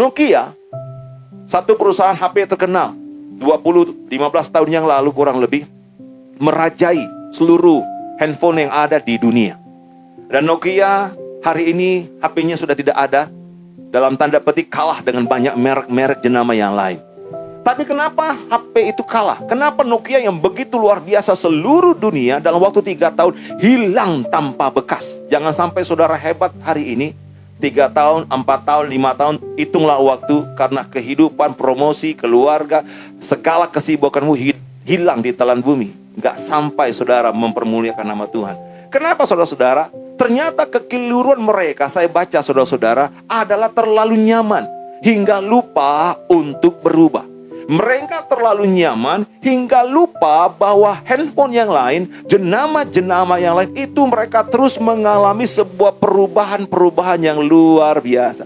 Nokia, satu perusahaan HP terkenal, 15 tahun yang lalu kurang lebih, merajai seluruh handphone yang ada di dunia. Dan Nokia hari ini HP-nya sudah tidak ada, dalam tanda petik kalah dengan banyak merek-merek jenama yang lain. Tapi kenapa HP itu kalah? Kenapa Nokia yang begitu luar biasa seluruh dunia dalam waktu 3 tahun hilang tanpa bekas? Jangan sampai saudara hebat hari ini, 3 tahun, 4 tahun, 5 tahun, hitunglah waktu karena kehidupan, promosi, keluarga, segala kesibukanmu hilang di telan bumi. Gak sampai saudara mempermuliakan nama Tuhan. Kenapa saudara-saudara? Ternyata kekeliruan mereka, saya baca saudara-saudara, adalah terlalu nyaman hingga lupa untuk berubah. Mereka terlalu nyaman hingga lupa bahwa handphone yang lain, jenama-jenama yang lain itu mereka terus mengalami sebuah perubahan-perubahan yang luar biasa.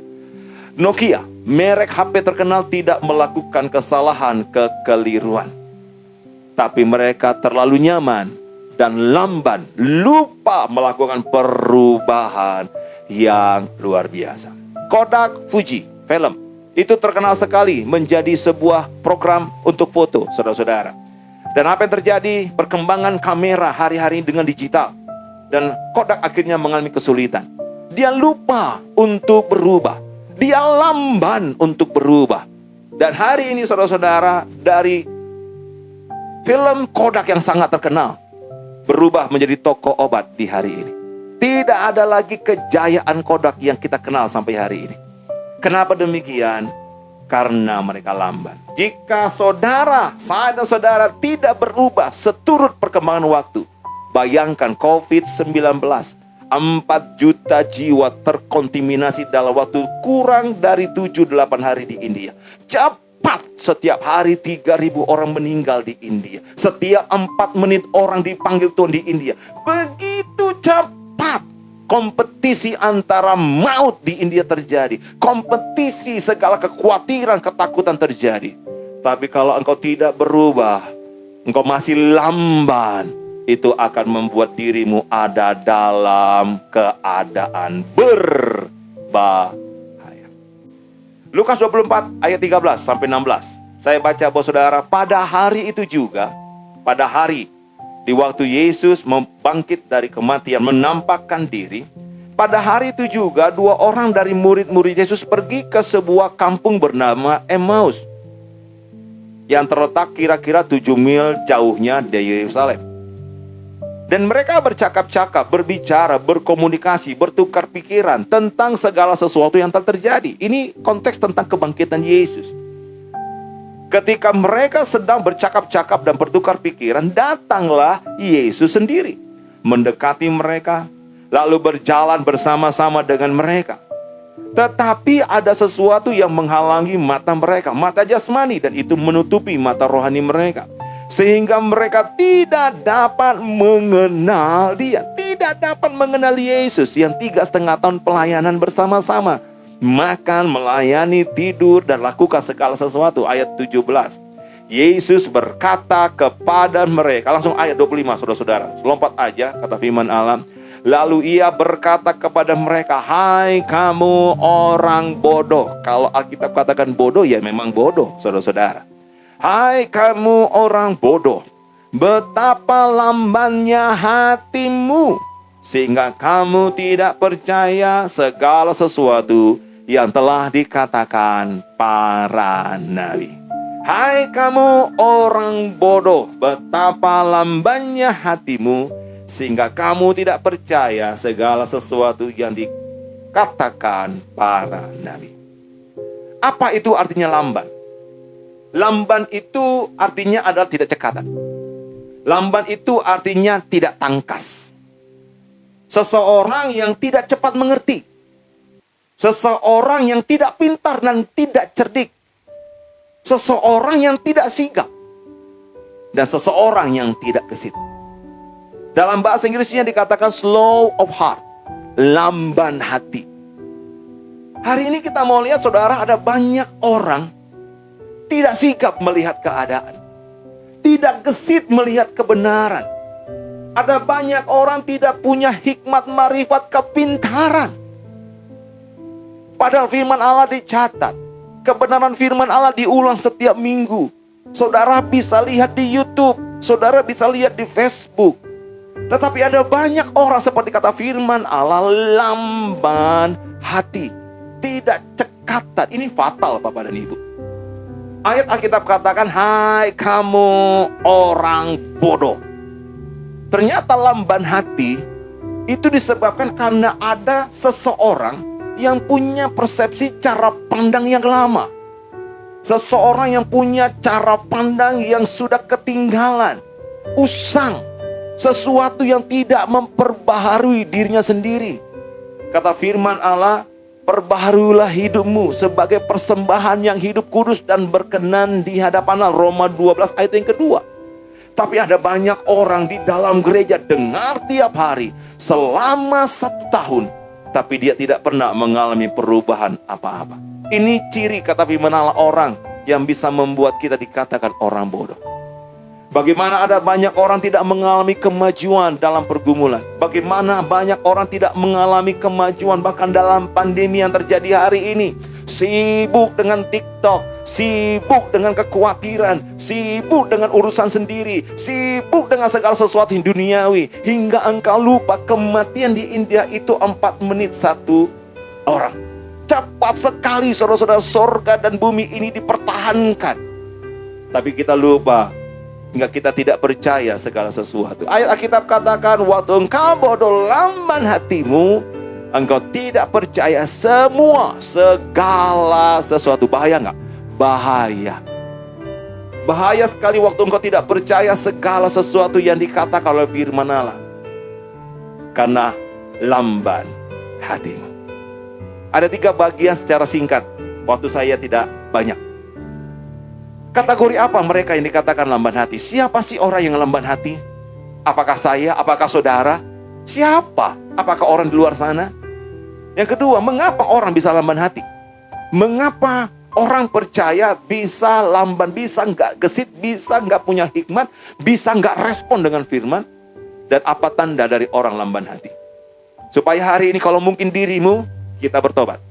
Nokia, merek HP terkenal, tidak melakukan kesalahan, kekeliruan. Tapi mereka terlalu nyaman dan lamban, lupa melakukan perubahan yang luar biasa. Kodak Fuji, film. Itu terkenal sekali menjadi sebuah program untuk foto, saudara-saudara. Dan apa yang terjadi? Perkembangan kamera hari-hari dengan digital. Dan Kodak akhirnya mengalami kesulitan. Dia lupa untuk berubah. Dia lamban untuk berubah. Dan hari ini saudara-saudara, dari film Kodak yang sangat terkenal, berubah menjadi toko obat di hari ini. Tidak ada lagi kejayaan Kodak yang kita kenal sampai hari ini. Kenapa demikian? Karena mereka lamban. Jika saudara, saya dan saudara tidak berubah seturut perkembangan waktu, bayangkan COVID-19, 4 juta jiwa terkontaminasi dalam waktu kurang dari 7-8 hari di India. Cepat, setiap hari 3.000 orang meninggal di India. Setiap 4 menit orang dipanggil Tuhan di India. Begitu cepat. Kompetisi antara maut di India terjadi. Kompetisi, segala kekhawatiran, ketakutan terjadi. Tapi kalau engkau tidak berubah, engkau masih lamban, itu akan membuat dirimu ada dalam keadaan berbahaya. Lukas 24 ayat 13 sampai 16. Saya baca buat saudara, pada hari itu juga, pada hari di waktu Yesus membangkit dari kematian, menampakkan diri, pada hari itu juga 2 orang dari murid-murid Yesus pergi ke sebuah kampung bernama Emmaus, yang terletak kira-kira 7 mil jauhnya dari Yerusalem. Dan mereka bercakap-cakap, berbicara, berkomunikasi, bertukar pikiran tentang segala sesuatu yang telah terjadi. Ini konteks tentang kebangkitan Yesus. Ketika mereka sedang bercakap-cakap dan bertukar pikiran, datanglah Yesus sendiri, mendekati mereka, lalu berjalan bersama-sama dengan mereka. Tetapi ada sesuatu yang menghalangi mata mereka, mata jasmani, dan itu menutupi mata rohani mereka. Sehingga mereka tidak dapat mengenal Dia, tidak dapat mengenal Yesus yang 3,5 tahun pelayanan bersama-sama. Makan, melayani, tidur, dan lakukan segala sesuatu. Ayat 17. Yesus berkata kepada mereka, langsung ayat 25 saudara-saudara, lompat aja kata firman Allah. Lalu ia berkata kepada mereka, hai kamu orang bodoh. Kalau Alkitab katakan bodoh, ya memang bodoh saudara-saudara. Hai kamu orang bodoh, betapa lambannya hatimu, sehingga kamu tidak percaya segala sesuatu yang telah dikatakan para nabi. Hai kamu orang bodoh, betapa lambannya hatimu, sehingga kamu tidak percaya segala sesuatu yang dikatakan para nabi. Apa itu artinya lamban? Lamban itu artinya adalah tidak cekatan. Lamban itu artinya tidak tangkas. Seseorang yang tidak cepat mengerti. Seseorang yang tidak pintar dan tidak cerdik. Seseorang yang tidak sigap. Dan seseorang yang tidak gesit. Dalam bahasa Inggrisnya dikatakan slow of heart, lamban hati. Hari ini kita mau lihat saudara, ada banyak orang tidak sigap melihat keadaan, tidak gesit melihat kebenaran. Ada banyak orang tidak punya hikmat, marifat, kepintaran. Padahal firman Allah dicatat, Kebenaran firman Allah diulang setiap minggu. Saudara bisa lihat di YouTube, saudara bisa lihat di Facebook. Tetapi ada banyak orang seperti kata firman Allah, lamban hati, tidak cekatan. Ini fatal Bapak dan Ibu. Ayat Alkitab katakan, hai kamu orang bodoh. Ternyata lamban hati itu disebabkan karena ada seseorang yang punya persepsi cara pandang yang lama. Seseorang yang punya cara pandang yang sudah ketinggalan, usang, sesuatu yang tidak memperbaharui dirinya sendiri. Kata firman Allah, perbaharuilah hidupmu sebagai persembahan yang hidup kudus dan berkenan di hadapan Allah. Roma 12 ayat yang kedua. Tapi ada banyak orang di dalam gereja dengar tiap hari selama 1 tahun, tapi dia tidak pernah mengalami perubahan apa-apa. Ini ciri kata firman Allah orang yang bisa membuat kita dikatakan orang bodoh. Bagaimana ada banyak orang tidak mengalami kemajuan dalam pergumulan. Bagaimana banyak orang tidak mengalami kemajuan bahkan dalam pandemi yang terjadi hari ini. Sibuk dengan TikTok, sibuk dengan kekhawatiran, sibuk dengan urusan sendiri, sibuk dengan segala sesuatu yang duniawi. Hingga engkau lupa kematian di India itu 4 menit 1 orang. Cepat sekali saudara-saudara, sorga dan bumi ini dipertahankan. Tapi kita lupa, hingga kita tidak percaya segala sesuatu. Ayat Alkitab katakan, waktu engkau bodoh lamban hatimu, engkau tidak percaya segala sesuatu. Bahaya nggak? Bahaya. Bahaya sekali waktu engkau tidak percaya segala sesuatu yang dikatakan oleh firman Allah. Karena lamban hatimu. Ada 3 bagian secara singkat. Waktu saya tidak banyak. Kategori apa mereka yang dikatakan lamban hati? Siapa sih orang yang lamban hati? Apakah saya? Apakah saudara? Siapa? Apakah orang di luar sana? Yang kedua, mengapa orang bisa lamban hati? Mengapa orang percaya bisa lamban, bisa nggak gesit, bisa nggak punya hikmat, bisa nggak respon dengan firman? Dan apa tanda dari orang lamban hati? Supaya hari ini kalau mungkin dirimu, kita bertobat.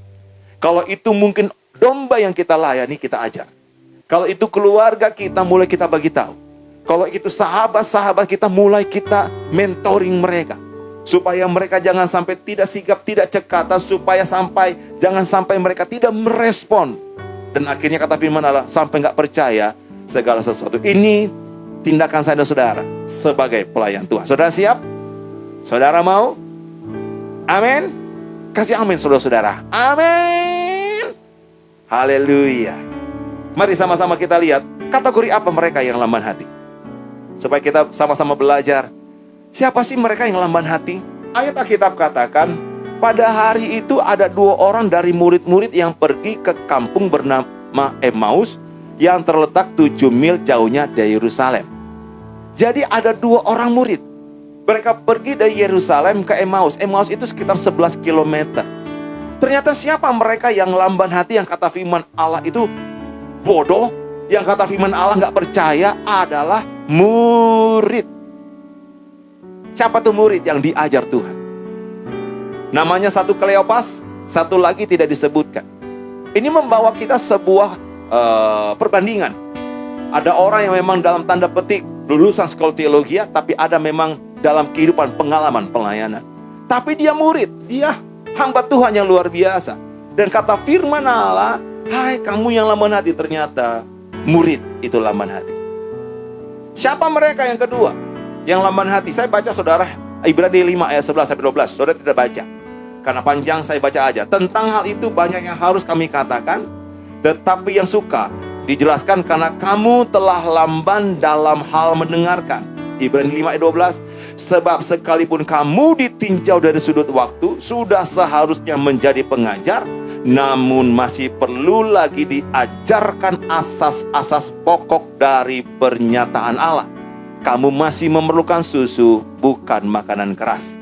Kalau itu mungkin domba yang kita layani, kita ajar. Kalau itu keluarga kita, mulai kita bagi tahu. Kalau itu sahabat-sahabat kita, mulai kita mentoring mereka. Supaya mereka jangan sampai tidak sigap, tidak cekatan. Jangan sampai mereka tidak merespon. Dan akhirnya kata firman Allah, sampai nggak percaya segala sesuatu. Ini tindakan saya dan saudara sebagai pelayan Tuhan. Saudara siap? Saudara mau? Amin. Kasih amin saudara-saudara. Amin. Haleluya. Mari sama-sama kita lihat kategori apa mereka yang lamban hati. Supaya kita sama-sama belajar. Siapa sih mereka yang lamban hati? Ayat Alkitab katakan, pada hari itu ada 2 orang dari murid-murid yang pergi ke kampung bernama Emmaus yang terletak 7 mil jauhnya dari Yerusalem. Jadi ada 2 orang murid. Mereka pergi dari Yerusalem ke Emmaus. Emmaus itu sekitar 11 km. Ternyata siapa mereka yang lamban hati, yang kata firman Allah itu bodoh, yang kata firman Allah nggak percaya, adalah murid. Siapa tuh murid yang diajar Tuhan? Namanya satu Kleopas, satu lagi tidak disebutkan. Ini membawa kita sebuah perbandingan. Ada orang yang memang dalam tanda petik lulusan sekolah teologi, tapi ada memang dalam kehidupan pengalaman pelayanan. Tapi dia murid, dia hamba Tuhan yang luar biasa. Dan kata firman Allah, hai kamu yang lamban hati, ternyata murid itu lamban hati. Siapa mereka yang kedua? Yang lamban hati, saya baca saudara Ibrani 5 ayat 11 sampai 12. Saudara tidak baca, karena panjang saya baca aja. Tentang hal itu banyak yang harus kami katakan, tetapi yang suka dijelaskan karena kamu telah lamban dalam hal mendengarkan. Ibrani 5 ayat 12. Sebab sekalipun kamu ditinjau dari sudut waktu, sudah seharusnya menjadi pengajar, namun masih perlu lagi diajarkan asas-asas pokok dari pernyataan Allah. Kamu masih memerlukan susu, bukan makanan keras.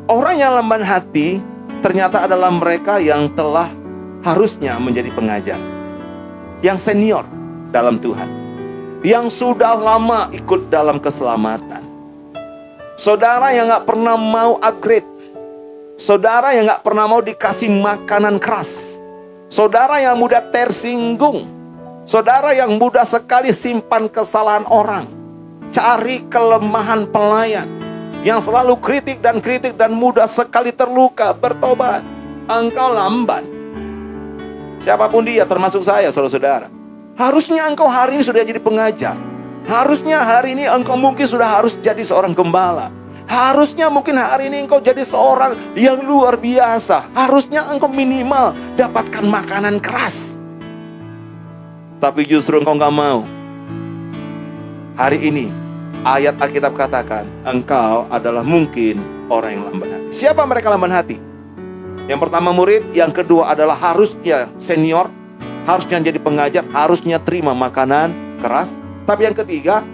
Orang yang lamban hati ternyata adalah mereka yang telah harusnya menjadi pengajar, yang senior dalam Tuhan, yang sudah lama ikut dalam keselamatan. Saudara yang gak pernah mau upgrade, saudara yang gak pernah mau dikasih makanan keras, Saudara yang mudah tersinggung. Saudara yang mudah sekali simpan kesalahan orang. Cari kelemahan pelayan. Yang selalu kritik dan mudah sekali terluka. Bertobat. Engkau lamban. Siapapun dia, termasuk saya, saudara-saudara. Harusnya engkau hari ini sudah jadi pengajar. Harusnya hari ini engkau mungkin sudah harus jadi seorang gembala. Harusnya mungkin hari ini engkau jadi seorang yang luar biasa. Harusnya engkau minimal dapatkan makanan keras. Tapi justru engkau gak mau. Hari ini ayat Alkitab katakan, engkau adalah mungkin orang yang lamban hati. Siapa mereka lamban hati? Yang pertama murid, yang kedua adalah harusnya senior, harusnya jadi pengajar, harusnya terima makanan keras. Tapi yang ketiga,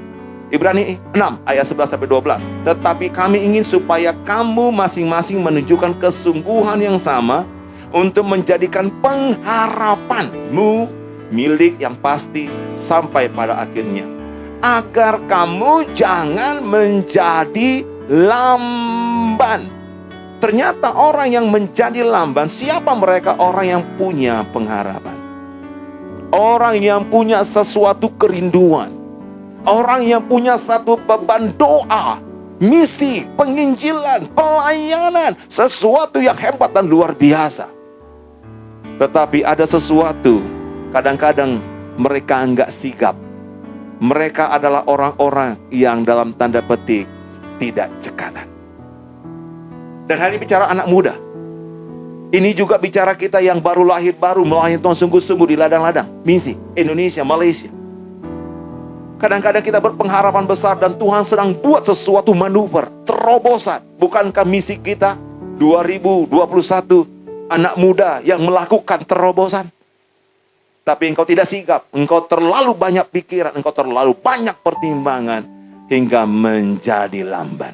Ibrani 6 ayat 11-12. Tetapi kami ingin supaya kamu masing-masing menunjukkan kesungguhan yang sama untuk menjadikan pengharapanmu milik yang pasti sampai pada akhirnya. Agar kamu jangan menjadi lamban. Ternyata orang yang menjadi lamban, siapa mereka? Orang yang punya pengharapan. Orang yang punya sesuatu kerinduan. Orang yang punya satu beban doa, misi, penginjilan, pelayanan, sesuatu yang hebat dan luar biasa. Tetapi ada sesuatu, kadang-kadang mereka enggak sigap. Mereka adalah orang-orang yang dalam tanda petik tidak cekatan. Dan hari ini bicara anak muda. Ini juga bicara kita yang baru lahir, baru melayani Tuhan sungguh-sungguh di ladang-ladang misi Indonesia, Malaysia. Kadang-kadang kita berpengharapan besar dan Tuhan sedang buat sesuatu manuver, terobosan. Bukankah misi kita 2021 anak muda yang melakukan terobosan? Tapi engkau tidak sigap, engkau terlalu banyak pikiran, engkau terlalu banyak pertimbangan hingga menjadi lamban.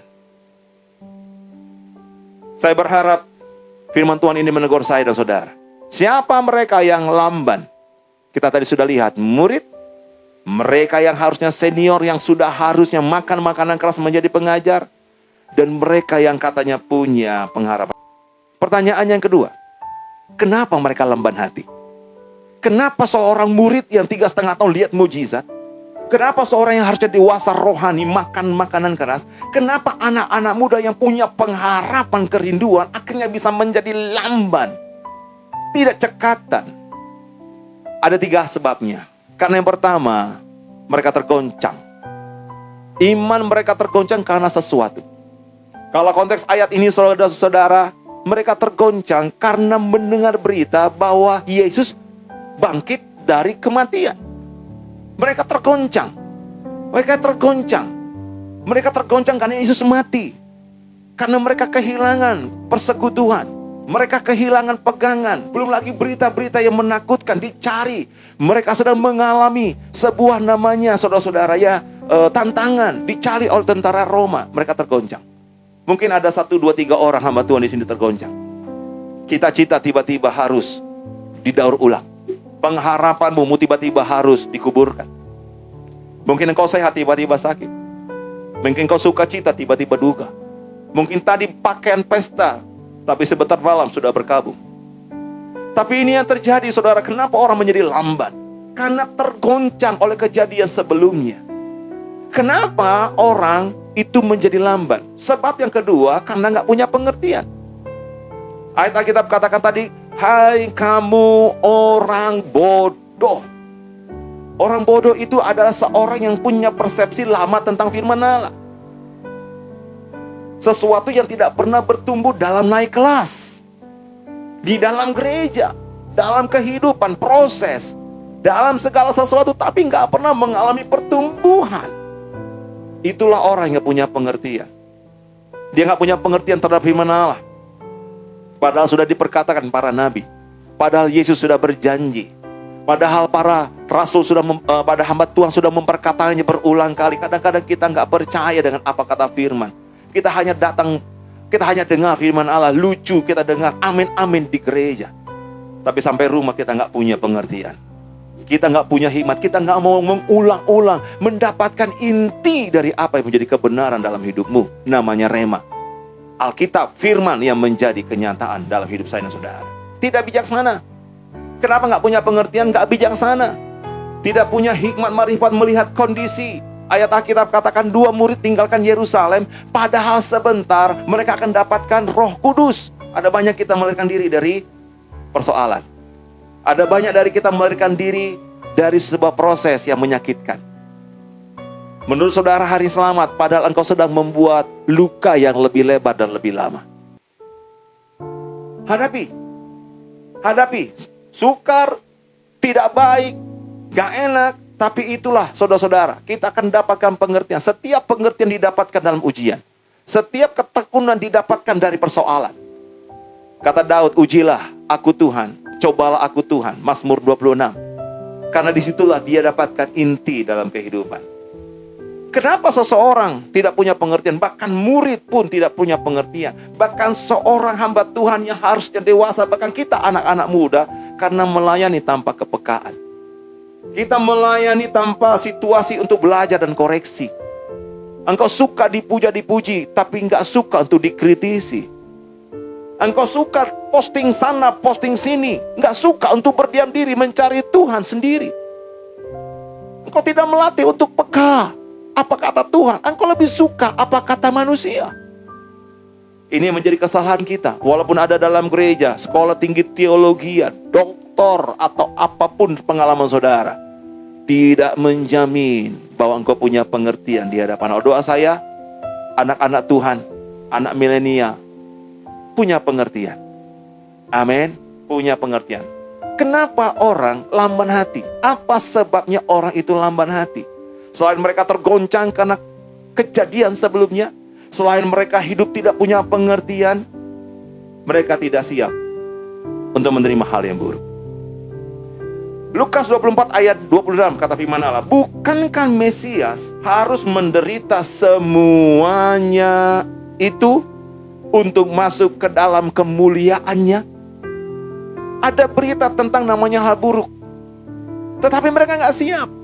Saya berharap firman Tuhan ini menegur saya dan saudara. Siapa mereka yang lamban? Kita tadi sudah lihat murid. Mereka yang harusnya senior, yang sudah harusnya makan makanan keras menjadi pengajar. Dan mereka yang katanya punya pengharapan. Pertanyaan yang kedua, kenapa mereka lamban hati? Kenapa seorang murid yang 3,5 tahun lihat mujizat? Kenapa seorang yang harusnya dewasa rohani makan makanan keras? Kenapa anak-anak muda yang punya pengharapan kerinduan akhirnya bisa menjadi lamban? Tidak cekatan. Ada 3 sebabnya. Karena yang pertama, mereka tergoncang. Iman mereka tergoncang karena sesuatu. Kalau konteks ayat ini saudara-saudara, mereka tergoncang karena mendengar berita bahwa Yesus bangkit dari kematian. Mereka tergoncang. Mereka tergoncang. Mereka tergoncang karena Yesus mati. Karena mereka kehilangan persekutuan. Mereka kehilangan pegangan. Belum lagi berita-berita yang menakutkan dicari. Mereka sedang mengalami sebuah namanya saudara-saudara ya, tantangan dicari oleh tentara Roma. Mereka tergoncang. Mungkin ada 1, 2, 3 orang hamba Tuhan di sini tergoncang. Cita-cita tiba-tiba harus didaur ulang. Pengharapanmu tiba-tiba harus dikuburkan. Mungkin engkau sehat tiba-tiba sakit. Mungkin engkau suka cita tiba-tiba duka. Mungkin tadi pakaian pesta, tapi sebentar malam sudah berkabung. Tapi ini yang terjadi saudara. Kenapa orang menjadi lamban? Karena tergoncang oleh kejadian sebelumnya. Kenapa orang itu menjadi lamban? Sebab yang kedua, karena gak punya pengertian. Ayat Alkitab katakan tadi, hai kamu orang bodoh. Orang bodoh itu adalah seorang yang punya persepsi lama tentang firman Allah. Sesuatu yang tidak pernah bertumbuh dalam naik kelas. Di dalam gereja, dalam kehidupan, proses, dalam segala sesuatu, tapi gak pernah mengalami pertumbuhan. Itulah orang yang punya pengertian. Dia gak punya pengertian terhadap firman Allah. Padahal sudah diperkatakan para nabi. Padahal Yesus sudah berjanji. Padahal para rasul sudah, pada hamba Tuhan sudah memperkatakannya berulang kali. Kadang-kadang kita gak percaya dengan apa kata firman. Kita hanya datang, kita hanya dengar firman Allah, lucu kita dengar amin-amin di gereja. Tapi sampai rumah kita gak punya pengertian. Kita gak punya hikmat, kita gak mau mengulang-ulang, mendapatkan inti dari apa yang menjadi kebenaran dalam hidupmu. Namanya rema. Alkitab, firman yang menjadi kenyataan dalam hidup saya dan saudara. Tidak bijaksana. Kenapa nggak punya pengertian? Nggak bijaksana. Tidak punya hikmat marifat melihat kondisi. Ayat Alkitab katakan 2 murid tinggalkan Yerusalem, padahal sebentar mereka akan dapatkan Roh Kudus. Ada banyak kita melarikan diri dari persoalan. Ada banyak dari kita melarikan diri dari sebuah proses yang menyakitkan. Menurut saudara hari selamat, padahal engkau sedang membuat luka yang lebih lebar dan lebih lama. Hadapi. Sukar, tidak baik, gak enak, tapi itulah saudara-saudara, kita akan dapatkan pengertian. Setiap pengertian didapatkan dalam ujian. Setiap ketekunan didapatkan dari persoalan. Kata Daud, ujilah aku Tuhan, cobalah aku Tuhan. Mazmur 26. Karena disitulah dia dapatkan inti dalam kehidupan. Kenapa seseorang tidak punya pengertian? Bahkan murid pun tidak punya pengertian. Bahkan seorang hamba Tuhan yang harusnya dewasa, bahkan kita anak-anak muda, karena melayani tanpa kepekaan. Kita melayani tanpa situasi untuk belajar dan koreksi. Engkau suka dipuja-dipuji, tapi enggak suka untuk dikritisi. Engkau suka posting sana, posting sini, enggak suka untuk berdiam diri mencari Tuhan sendiri. Engkau tidak melatih untuk peka. Apa kata Tuhan? Engkau lebih suka apa kata manusia. Ini menjadi kesalahan kita. Walaupun ada dalam gereja, sekolah tinggi teologi, doktor, atau apapun pengalaman saudara, tidak menjamin bahwa engkau punya pengertian di hadapan Allah. Doa saya, anak-anak Tuhan, anak milenial, punya pengertian. Amin, punya pengertian. Kenapa orang lamban hati? Apa sebabnya orang itu lamban hati? Selain mereka tergoncang karena kejadian sebelumnya, selain mereka hidup tidak punya pengertian, mereka tidak siap untuk menerima hal yang buruk. Lukas 24 ayat 26 kata firman Allah, bukankah Mesias harus menderita semuanya itu untuk masuk ke dalam kemuliaannya? Ada berita tentang namanya hal buruk, tetapi mereka nggak siap.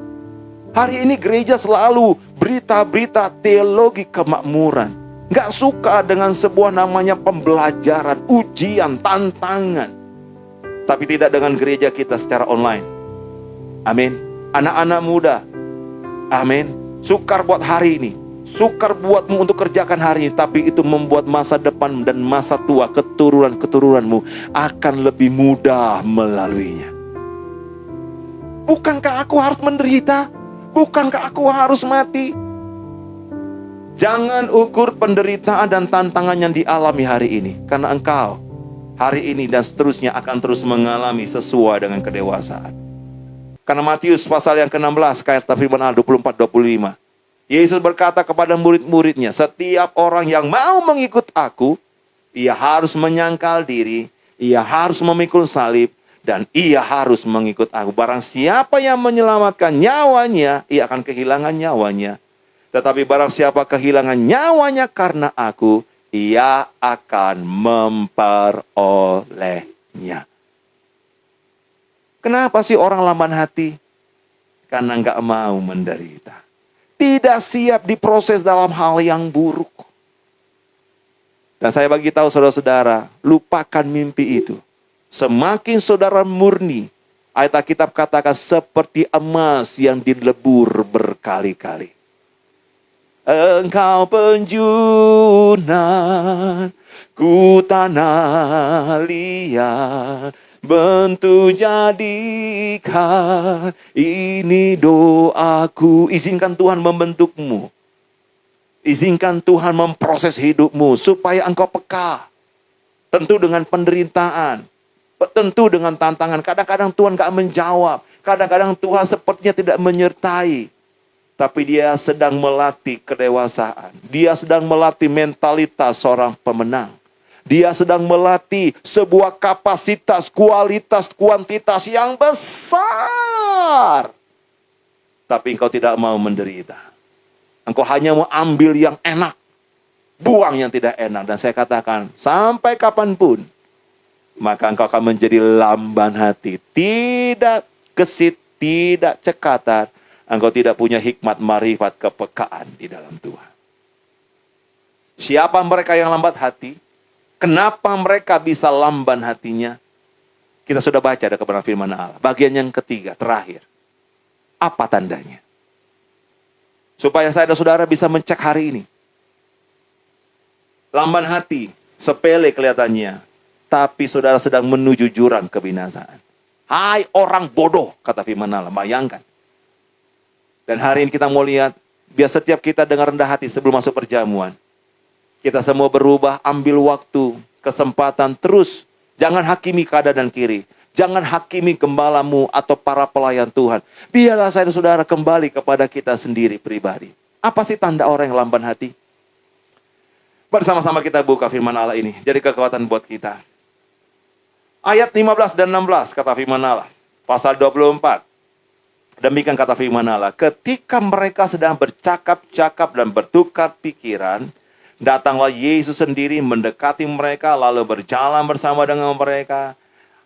Hari ini gereja selalu berita-berita teologi kemakmuran. Gak suka dengan sebuah namanya pembelajaran, ujian, tantangan. Tapi tidak dengan gereja kita secara online. Amin. Anak-anak muda, amin, sukar buat hari ini, sukar buatmu untuk kerjakan hari ini, tapi itu membuat masa depan dan masa tua keturunan-keturunanmu akan lebih mudah melaluinya. Bukankah aku harus menderita? Bukankah aku harus mati? Jangan ukur penderitaan dan tantangan yang dialami hari ini, karena engkau hari ini dan seterusnya akan terus mengalami sesuai dengan kedewasaan. Karena Matius pasal yang ke-16 kata firman Allah 24-25, Yesus berkata kepada murid-muridnya, setiap orang yang mau mengikut aku, ia harus menyangkal diri, ia harus memikul salib, dan ia harus mengikut aku. Barang siapa yang menyelamatkan nyawanya, ia akan kehilangan nyawanya. Tetapi barang siapa kehilangan nyawanya karena aku, ia akan memperolehnya. Kenapa sih orang lamban hati? Karena nggak mau menderita. Tidak siap diproses dalam hal yang buruk. Dan saya bagi tahu saudara-saudara, lupakan mimpi itu. Semakin saudara murni, ayat Alkitab katakan seperti emas yang dilebur berkali-kali. Engkau penjunan, ku tanah liat, bentuk jadikan, ini doaku. Izinkan Tuhan membentukmu. Izinkan Tuhan memproses hidupmu supaya engkau peka. Tentu dengan penderitaan. Tentu dengan tantangan. Kadang-kadang Tuhan gak menjawab. Kadang-kadang Tuhan sepertinya tidak menyertai. Tapi dia sedang melatih kedewasaan. Dia sedang melatih mentalitas seorang pemenang. Dia sedang melatih sebuah kapasitas, kualitas, kuantitas yang besar. Tapi engkau tidak mau menderita. Engkau hanya mau ambil yang enak. Buang yang tidak enak. Dan saya katakan, sampai kapanpun, maka engkau akan menjadi lamban hati. Tidak gesit, tidak cekatan. Engkau tidak punya hikmat, marifat, kepekaan di dalam Tuhan. Siapa mereka yang lambat hati? Kenapa mereka bisa lamban hatinya? Kita sudah baca ada kebenaran firman Allah. Bagian yang ketiga, terakhir. Apa tandanya? Supaya saya dan saudara bisa mencek hari ini. Lamban hati, sepele kelihatannya. Tapi saudara sedang menuju jurang kebinasaan. Hai orang bodoh, kata firman Allah. Bayangkan. Dan hari ini kita mau lihat, biar setiap kita dengar rendah hati sebelum masuk perjamuan. Kita semua berubah, ambil waktu, kesempatan terus. Jangan hakimi kanan dan kiri. Jangan hakimi gembalamu atau para pelayan Tuhan. Biarlah saya dan saudara kembali kepada kita sendiri pribadi. Apa sih tanda orang yang lamban hati? Bersama-sama kita buka firman Allah ini. Jadi kekuatan buat kita. Ayat 15 dan 16 kata firman Allah. Pasal 24. Demikian kata firman Allah. Ketika mereka sedang bercakap-cakap dan bertukar pikiran, datanglah Yesus sendiri mendekati mereka lalu berjalan bersama dengan mereka.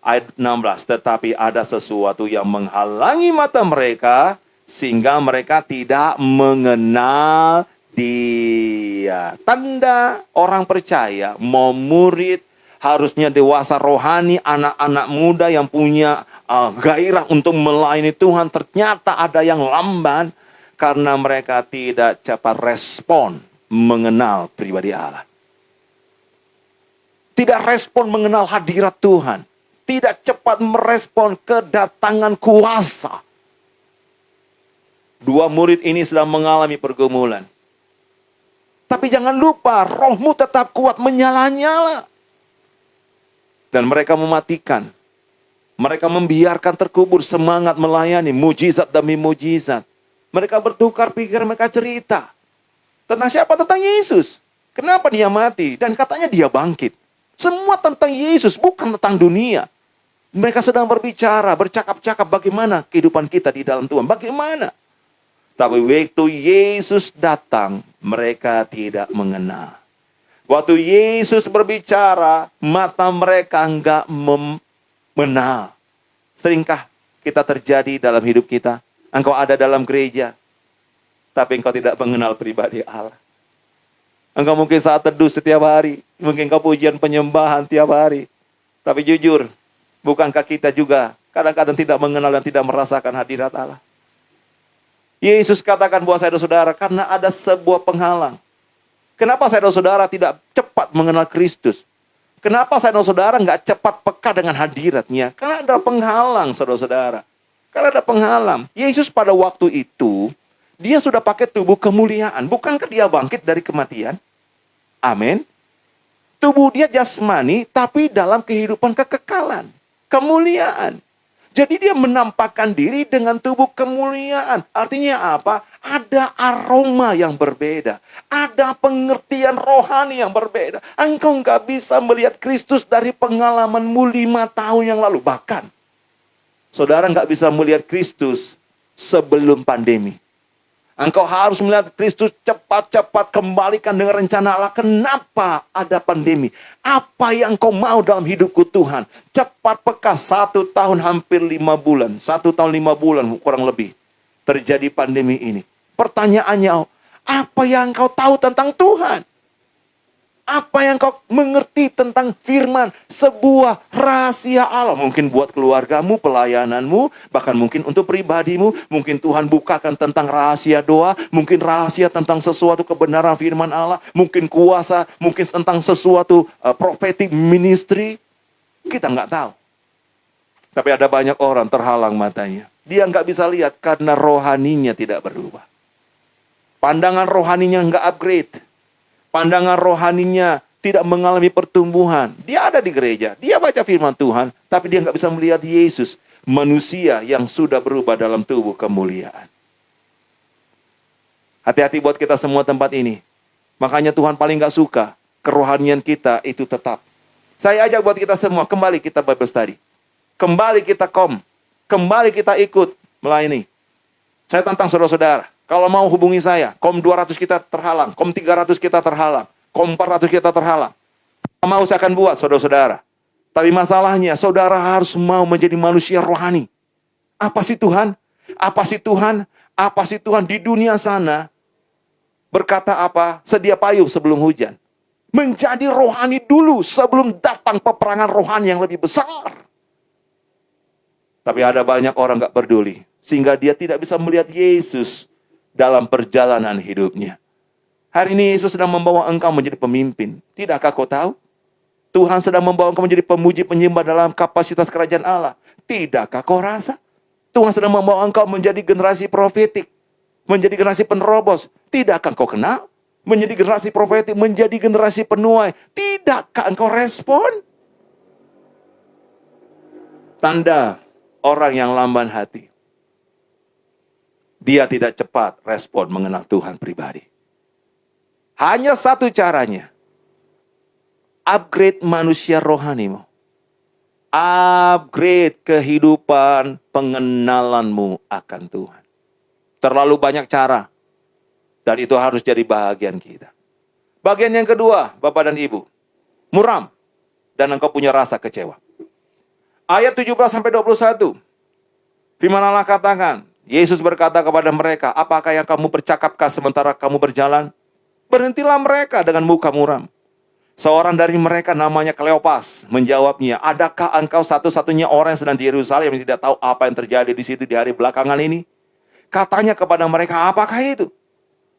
Ayat 16. Tetapi ada sesuatu yang menghalangi mata mereka sehingga mereka tidak mengenal Dia. Tanda orang percaya mau murid harusnya dewasa rohani, anak-anak muda yang punya gairah untuk melayani Tuhan. Ternyata ada yang lamban karena mereka tidak cepat respon mengenal pribadi Allah. Tidak respon mengenal hadirat Tuhan. Tidak cepat merespon kedatangan kuasa. Dua murid ini sedang mengalami pergumulan. Tapi jangan lupa, rohmu tetap kuat menyala-nyala. Dan mereka mematikan. Mereka membiarkan terkubur semangat melayani, mujizat demi mujizat. Mereka bertukar pikiran, mereka cerita. Tentang siapa? Tentang Yesus. Kenapa dia mati? Dan katanya dia bangkit. Semua tentang Yesus, bukan tentang dunia. Mereka sedang berbicara, bercakap-cakap bagaimana kehidupan kita di dalam Tuhan. Bagaimana? Tapi waktu Yesus datang, mereka tidak mengenal. Waktu Yesus berbicara, mata mereka enggak mengenal. Seringkah kita terjadi dalam hidup kita? Engkau ada dalam gereja, tapi engkau tidak mengenal pribadi Allah. Engkau mungkin saat teduh setiap hari, mungkin engkau pujian penyembahan tiap hari. Tapi jujur, bukankah kita juga kadang-kadang tidak mengenal dan tidak merasakan hadirat Allah? Yesus katakan buat saya dan saudara, karena ada sebuah penghalang. Kenapa saya dan saudara tidak cepat mengenal Kristus? Kenapa saya dan saudara nggak cepat peka dengan hadiratnya? Karena ada penghalang, saudara-saudara. Karena ada penghalang. Yesus pada waktu itu, dia sudah pakai tubuh kemuliaan. Bukankah dia bangkit dari kematian? Amin. Tubuh dia jasmani, tapi dalam kehidupan kekekalan. Kemuliaan. Jadi dia menampakkan diri dengan tubuh kemuliaan. Artinya apa? Ada aroma yang berbeda. Ada pengertian rohani yang berbeda. Engkau nggak bisa melihat Kristus dari pengalamanmu 5 tahun yang lalu. Bahkan, saudara nggak bisa melihat Kristus sebelum pandemi. Engkau harus melihat Kristus cepat-cepat kembalikan dengan rencana Allah. Kenapa ada pandemi? Apa yang kau mau dalam hidupku Tuhan? Cepat peka 1 tahun hampir 5 bulan. 1 tahun 5 bulan kurang lebih. Terjadi pandemi ini. Pertanyaannya, apa yang kau tahu tentang Tuhan? Apa yang kau mengerti tentang firman? Sebuah rahasia Allah. Mungkin buat keluargamu, pelayananmu, bahkan mungkin untuk pribadimu. Mungkin Tuhan bukakan tentang rahasia doa. Mungkin rahasia tentang sesuatu kebenaran firman Allah. Mungkin kuasa, mungkin tentang sesuatu prophetic ministry. Kita nggak tahu. Tapi ada banyak orang terhalang matanya. Dia nggak bisa lihat karena rohaninya tidak berubah. Pandangan rohaninya nggak upgrade. Pandangan rohaninya tidak mengalami pertumbuhan. Dia ada di gereja, dia baca firman Tuhan, tapi dia nggak bisa melihat Yesus, manusia yang sudah berubah dalam tubuh kemuliaan. Hati-hati buat kita semua tempat ini. Makanya Tuhan paling nggak suka kerohanian kita itu tetap. Saya ajak buat kita semua, kembali kita Bible study. Kembali kita kembali kita ikut melayani. Saya tantang saudara-saudara. Kalau mau hubungi saya, kom 200 kita terhalang, kom 300 kita terhalang, kom 400 kita terhalang. Mau saya akan buat, saudara-saudara. Tapi masalahnya, saudara harus mau menjadi manusia rohani. Apa sih Tuhan? Apa sih Tuhan? Apa sih Tuhan di dunia sana? Berkata apa? Sedia payung sebelum hujan. Menjadi rohani dulu sebelum datang peperangan rohani yang lebih besar. Tapi ada banyak orang gak peduli, sehingga dia tidak bisa melihat Yesus dalam perjalanan hidupnya. Hari ini Yesus sedang membawa engkau menjadi pemimpin. Tidakkah kau tahu? Tuhan sedang membawa engkau menjadi pemuji penyembah dalam kapasitas kerajaan Allah. Tidakkah kau rasa? Tuhan sedang membawa engkau menjadi generasi profetik, menjadi generasi penerobos. Tidakkah kau kenal? Menjadi generasi profetik, menjadi generasi penuai. Tidakkah engkau respon? Tanda orang yang lamban hati. Dia tidak cepat respon mengenal Tuhan pribadi. Hanya satu caranya. Upgrade manusia rohanimu. Upgrade kehidupan pengenalanmu akan Tuhan. Terlalu banyak cara. Dan itu harus jadi bahagian kita. Bagian yang kedua, Bapak dan Ibu. Muram. Dan engkau punya rasa kecewa. Ayat 17-21. Firman Allah katakan, Yesus berkata kepada mereka, apakah yang kamu percakapkan sementara kamu berjalan? Berhentilah mereka dengan muka muram. Seorang dari mereka namanya Kleopas menjawabnya, adakah engkau satu-satunya orang yang sedang di Yerusalem yang tidak tahu apa yang terjadi di situ di hari belakangan ini? Katanya kepada mereka, apakah itu?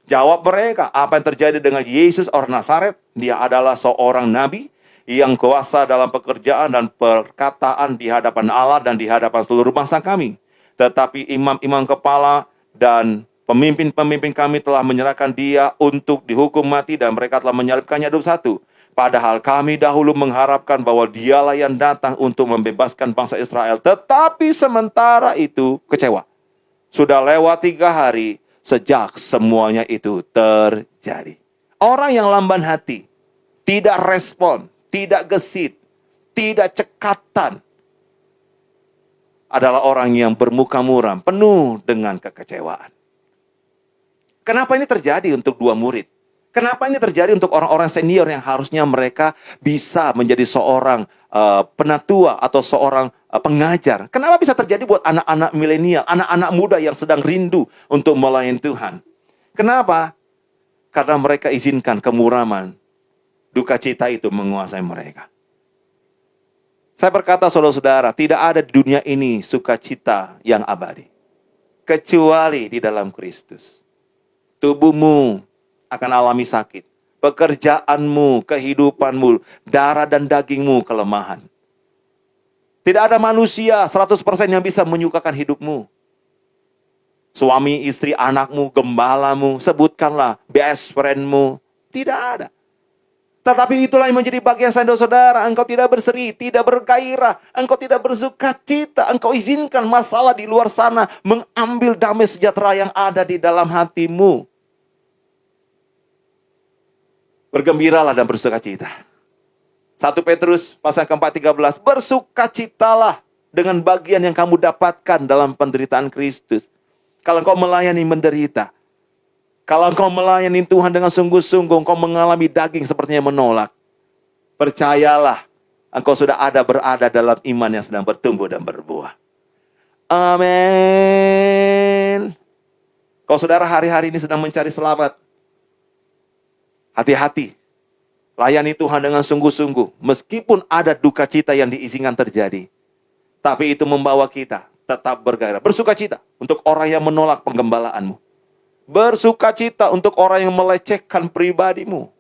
Jawab mereka, apa yang terjadi dengan Yesus orang Nazaret? Dia adalah seorang nabi yang kuasa dalam pekerjaan dan perkataan di hadapan Allah dan di hadapan seluruh bangsa kami. Tetapi imam-imam kepala dan pemimpin-pemimpin kami telah menyerahkan dia untuk dihukum mati dan mereka telah menyalibkannya 21. Padahal kami dahulu mengharapkan bahwa dialah yang datang untuk membebaskan bangsa Israel. Tetapi sementara itu kecewa. Sudah lewat 3 hari sejak semuanya itu terjadi. Orang yang lamban hati, tidak respon, tidak gesit, tidak cekatan, adalah orang yang bermuka muram, penuh dengan kekecewaan. Kenapa ini terjadi untuk 2 murid? Kenapa ini terjadi untuk orang-orang senior yang harusnya mereka bisa menjadi seorang penatua atau seorang pengajar? Kenapa bisa terjadi buat anak-anak milenial, anak-anak muda yang sedang rindu untuk melayani Tuhan? Kenapa? Karena mereka izinkan kemuraman, duka cita itu menguasai mereka. Saya berkata saudara-saudara, tidak ada di dunia ini sukacita yang abadi, kecuali di dalam Kristus. Tubuhmu akan alami sakit, pekerjaanmu, kehidupanmu, darah dan dagingmu kelemahan. Tidak ada manusia 100% yang bisa menyukakan hidupmu. Suami, istri, anakmu, gembalamu, sebutkanlah best friendmu, tidak ada. Tetapi itulah yang menjadi bagian saudara-saudara. Engkau tidak berseri, tidak bergairah, engkau tidak bersuka cita, engkau izinkan masalah di luar sana mengambil damai sejahtera yang ada di dalam hatimu. Bergembiralah dan bersuka cita. 1 Petrus pasal keempat 13, bersukacitalah dengan bagian yang kamu dapatkan dalam penderitaan Kristus. Kalau engkau melayani menderita, kalau engkau melayani Tuhan dengan sungguh-sungguh, engkau mengalami daging sepertinya menolak. Percayalah, engkau sudah berada dalam iman yang sedang bertumbuh dan berbuah. Amin. Kau saudara hari-hari ini sedang mencari selamat. Hati-hati. Layani Tuhan dengan sungguh-sungguh. Meskipun ada duka cita yang diizinkan terjadi. Tapi itu membawa kita tetap bergairah. Bersukacita untuk orang yang menolak penggembalaanmu. Bersukacita untuk orang yang melecehkan pribadimu.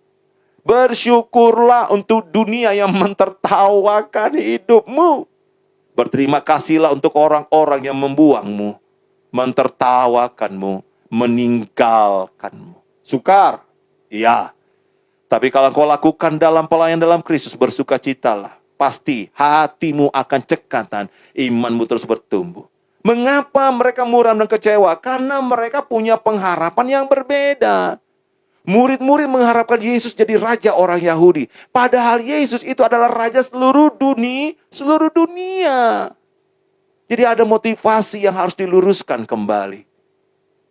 Bersyukurlah untuk dunia yang mentertawakan hidupmu. Berterima kasihlah untuk orang-orang yang membuangmu, mentertawakanmu, meninggalkanmu. Sukar, iya. Tapi kalau kau lakukan dalam pelayan dalam Kristus, bersukacitalah. Pasti hatimu akan cekatan, imanmu terus bertumbuh. Mengapa mereka muram dan kecewa? Karena mereka punya pengharapan yang berbeda. Murid-murid mengharapkan Yesus jadi raja orang Yahudi. Padahal Yesus itu adalah raja seluruh dunia. Jadi ada motivasi yang harus diluruskan kembali.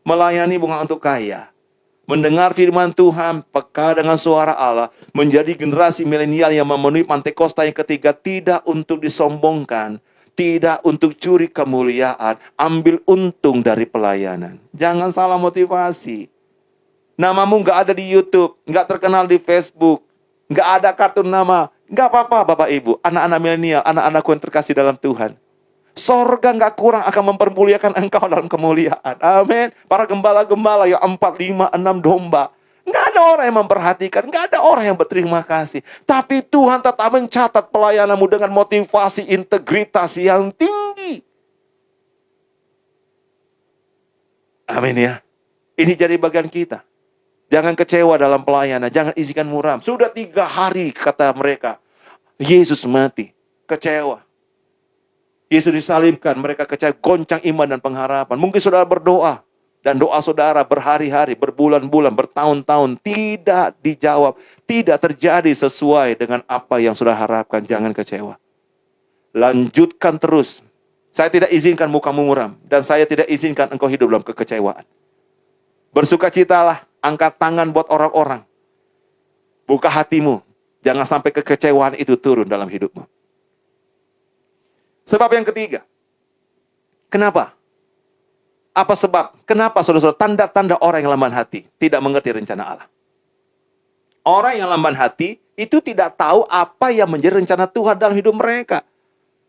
Melayani bukan untuk kaya. Mendengar firman Tuhan, peka dengan suara Allah, menjadi generasi milenial yang memenuhi Pantekosta yang ketiga, tidak untuk disombongkan, tidak untuk curi kemuliaan, ambil untung dari pelayanan. Jangan salah motivasi. Namamu nggak ada di YouTube, nggak terkenal di Facebook, nggak ada kartun nama, nggak apa-apa Bapak Ibu, anak-anak milenial, anak-anakku yang terkasih dalam Tuhan. Sorga nggak kurang akan mempermuliakan engkau dalam kemuliaan. Amin. Para gembala-gembala yang 4, 5, 6 domba. Nggak ada orang yang memperhatikan, nggak ada orang yang berterima kasih. Tapi Tuhan tetap mencatat pelayananmu dengan motivasi integritas yang tinggi. Amin ya. Ini jadi bagian kita. Jangan kecewa dalam pelayanan, jangan izinkan muram. Sudah 3 hari kata mereka, Yesus mati. Kecewa. Yesus disalibkan, mereka kecewa, goncang iman dan pengharapan. Mungkin saudara berdoa, dan doa saudara berhari-hari, berbulan-bulan, bertahun-tahun tidak dijawab, tidak terjadi sesuai dengan apa yang saudara harapkan. Jangan kecewa. Lanjutkan terus. Saya tidak izinkan mukamu muram, dan saya tidak izinkan engkau hidup dalam kekecewaan. Bersukacitalah, angkat tangan buat orang-orang. Buka hatimu, jangan sampai kekecewaan itu turun dalam hidupmu. Sebab yang ketiga, kenapa? Apa sebab? Kenapa saudara-saudara tanda-tanda orang yang lamban hati tidak mengerti rencana Allah? Orang yang lamban hati itu tidak tahu apa yang menjadi rencana Tuhan dalam hidup mereka.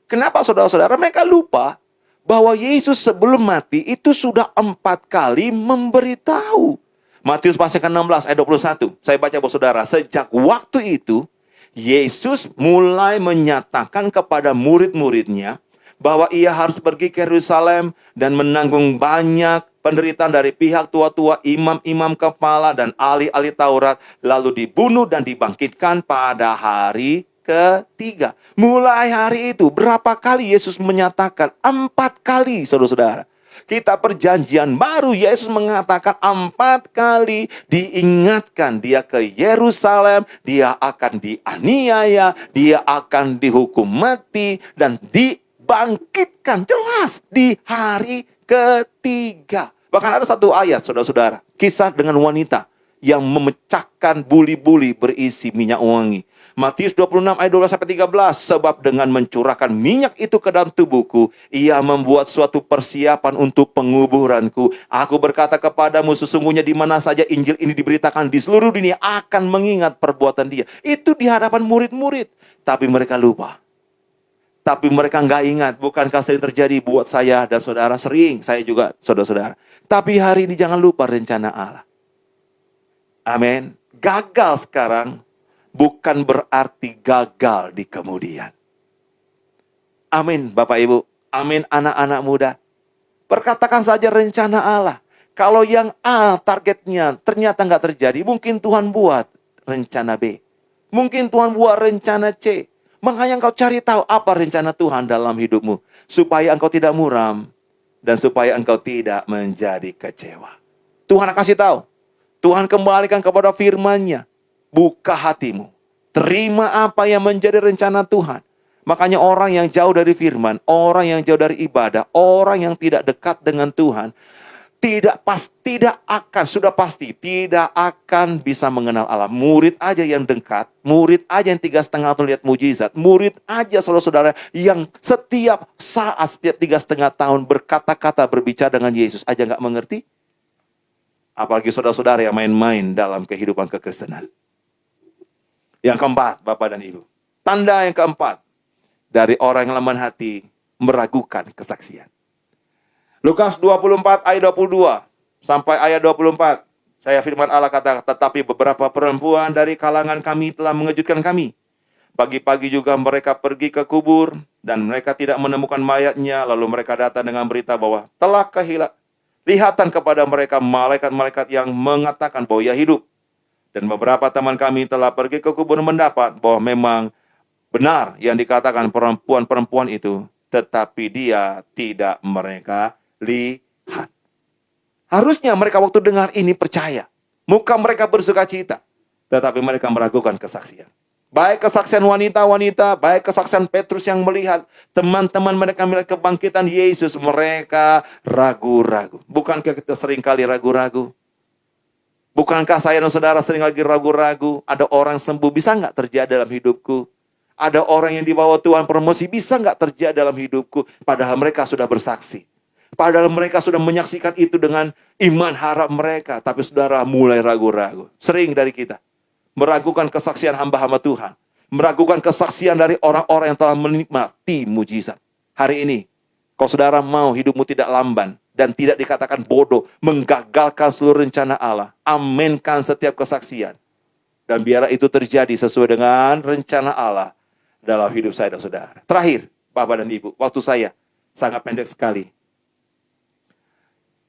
Kenapa saudara-saudara? Mereka lupa bahwa Yesus sebelum mati itu sudah 4 kali memberitahu. Matius pasal ke-16 ayat 21. Saya baca buat saudara. Sejak waktu itu, Yesus mulai menyatakan kepada murid-muridnya bahwa ia harus pergi ke Yerusalem dan menanggung banyak penderitaan dari pihak tua-tua, imam-imam kepala, dan ahli-ahli Taurat, lalu dibunuh dan dibangkitkan pada hari ketiga. Mulai hari itu, berapa kali Yesus menyatakan? 4 kali, saudara-saudara. Kita perjanjian baru, Yesus mengatakan 4 kali diingatkan dia ke Yerusalem, dia akan dianiaya, dia akan dihukum mati, dan dibangkitkan jelas di hari ketiga. Bahkan ada satu ayat, saudara-saudara, kisah dengan wanita yang memecahkan buli-buli berisi minyak wangi. Matius 26 ayat 12-13. Sebab dengan mencurahkan minyak itu ke dalam tubuhku, ia membuat suatu persiapan untuk penguburanku. Aku berkata kepadamu, sesungguhnya di mana saja Injil ini diberitakan di seluruh dunia akan mengingat perbuatan dia. Itu di hadapan murid-murid. Tapi mereka lupa. Tapi mereka nggak ingat. Bukankah sering terjadi buat saya dan saudara? Sering, saya juga saudara-saudara. Tapi hari ini jangan lupa rencana Allah. Amin. Gagal sekarang bukan berarti gagal di kemudian. Amin Bapak Ibu. Amin anak-anak muda. Perkatakan saja rencana Allah. Kalau yang A targetnya ternyata nggak terjadi, mungkin Tuhan buat rencana B. Mungkin Tuhan buat rencana C. Makanya engkau cari tahu apa rencana Tuhan dalam hidupmu. Supaya engkau tidak muram. Dan supaya engkau tidak menjadi kecewa. Tuhan akan kasih tahu. Tuhan kembalikan kepada firman-Nya. Buka hatimu. Terima apa yang menjadi rencana Tuhan. Makanya orang yang jauh dari firman, orang yang jauh dari ibadah, orang yang tidak dekat dengan Tuhan, tidak akan bisa mengenal Allah. Murid aja yang dekat, murid aja yang 3,5 tahun lihat mujizat, murid aja saudara-saudara yang setiap saat, setiap 3,5 tahun berkata-kata berbicara dengan Yesus aja nggak mengerti. Apalagi saudara-saudara yang main-main dalam kehidupan kekristenan. Yang keempat, Bapak dan Ibu. Tanda yang keempat dari orang yang lemah hati meragukan kesaksian. Lukas 24 ayat 22 sampai ayat 24. Saya firman Allah kata, tetapi beberapa perempuan dari kalangan kami telah mengejutkan kami. Pagi-pagi juga mereka pergi ke kubur dan mereka tidak menemukan mayatnya. Lalu mereka datang dengan berita bahwa telah kelihatan kepada mereka malaikat-malaikat yang mengatakan bahwa ia hidup. Dan beberapa teman kami telah pergi ke kubur mendapat bahwa memang benar yang dikatakan perempuan-perempuan itu, tetapi dia tidak mereka lihat. Harusnya mereka waktu dengar ini percaya. Muka mereka bersuka cita. Tetapi mereka meragukan kesaksian. Baik kesaksian wanita-wanita, baik kesaksian Petrus yang melihat teman-teman mereka melihat kebangkitan Yesus, mereka ragu-ragu. Bukankah kita sering kali ragu-ragu? Bukankah saya dan saudara sering lagi ragu-ragu? Ada orang sembuh, bisa nggak terjadi dalam hidupku? Ada orang yang dibawa Tuhan promosi, bisa nggak terjadi dalam hidupku? Padahal mereka sudah bersaksi. Padahal mereka sudah menyaksikan itu dengan iman harap mereka. Tapi saudara mulai ragu-ragu. Sering dari kita. Meragukan kesaksian hamba-hamba Tuhan. Meragukan kesaksian dari orang-orang yang telah menikmati mujizat. Hari ini, Kalau saudara mau hidupmu tidak lamban dan tidak dikatakan bodoh, menggagalkan seluruh rencana Allah, aminkan setiap kesaksian. Dan biarlah itu terjadi sesuai dengan rencana Allah dalam hidup saya dan saudara. Terakhir, Bapak dan Ibu, waktu saya sangat pendek sekali.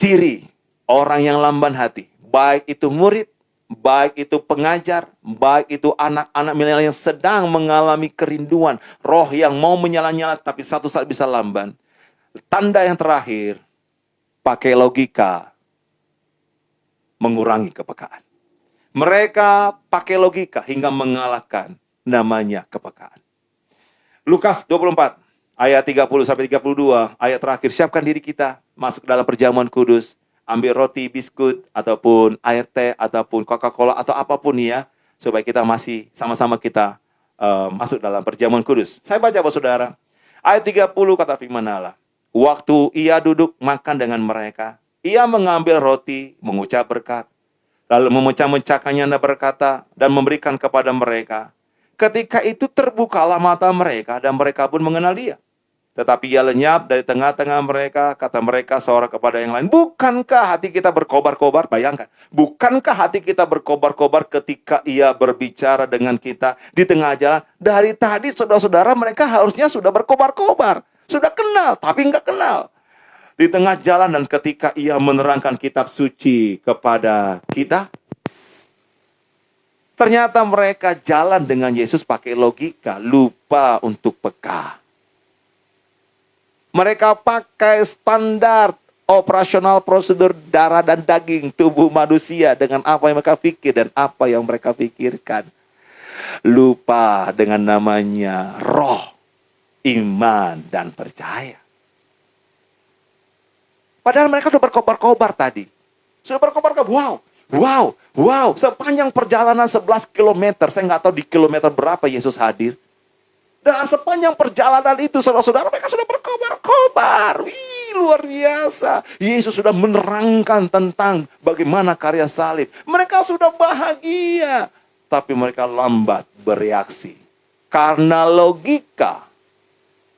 Ciri orang yang lamban hati, baik itu murid, baik itu pengajar, baik itu anak-anak milenial yang sedang mengalami kerinduan, roh yang mau menyala-nyala tapi satu saat bisa lamban. Tanda yang terakhir, pakai logika, mengurangi kepekaan. Mereka pakai logika hingga mengalahkan namanya kepekaan. Lukas 24, ayat 30-32, ayat terakhir, siapkan diri kita, masuk dalam perjamuan kudus, ambil roti, biskut, ataupun air teh, ataupun Coca-Cola, atau apapun ya, supaya kita masih sama-sama kita masuk dalam perjamuan kudus. Saya baca buat saudara, ayat 30 kata firman Allah. Waktu ia duduk makan dengan mereka, ia mengambil roti, mengucap berkat, lalu memecah-mecahkannya dan berkata, dan memberikan kepada mereka. Ketika itu terbukalah mata mereka, dan mereka pun mengenal dia. Tetapi ia lenyap dari tengah-tengah mereka, kata mereka seorang kepada yang lain, bukankah hati kita berkobar-kobar? Bayangkan, bukankah hati kita berkobar-kobar ketika ia berbicara dengan kita di tengah jalan? Dari tadi saudara-saudara mereka harusnya sudah berkobar-kobar. Sudah kenal, tapi enggak kenal. Di tengah jalan dan ketika ia menerangkan kitab suci kepada kita, ternyata mereka jalan dengan Yesus pakai logika, lupa untuk peka. Mereka pakai standar operasional prosedur darah dan daging tubuh manusia dengan apa yang mereka pikir dan apa yang mereka pikirkan. Lupa dengan namanya roh, iman, dan percaya. Padahal mereka sudah berkobar-kobar tadi. Sudah berkobar-kobar, wow. Sepanjang perjalanan 11 kilometer, saya nggak tahu di kilometer berapa Yesus hadir. Dan sepanjang perjalanan itu, saudara-saudara, mereka sudah berkobar-kobar. Wih, luar biasa. Yesus sudah menerangkan tentang bagaimana karya salib. Mereka sudah bahagia. Tapi mereka lambat bereaksi. Karena logika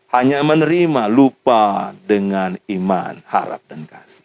hanya menerima, lupa dengan iman, harap, dan kasih.